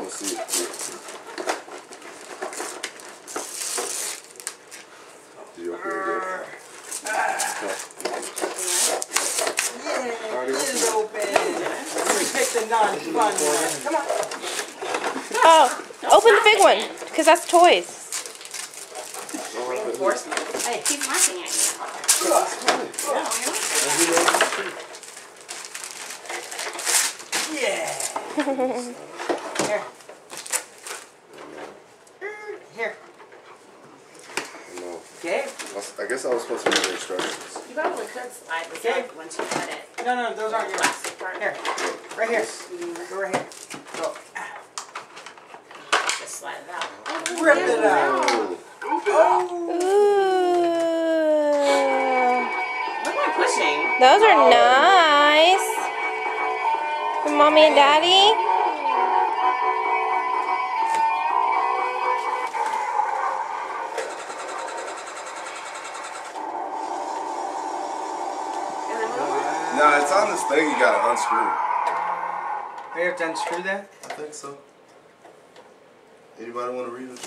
want to see it too. Did you open it yet? Yeah, it is open. Let me pick the non-fun one. Come on. Oh, open the big one, because that's toys. Reinforcement. Hey, keep marking at you. Yeah. Here. Here. No. Okay. I guess I was supposed to read the instructions. You probably could slide this Okay. up once you cut it. No, those aren't yours. Plastic part. Here. Right here. Go right here. Go. Just slide it out. Rip it out. Oh. Oh. Ooh. What am I pushing? Those are nice. For Mommy and Daddy. No, it's on this thing you gotta unscrew. We have to unscrew that? I think so. Anybody want to read it?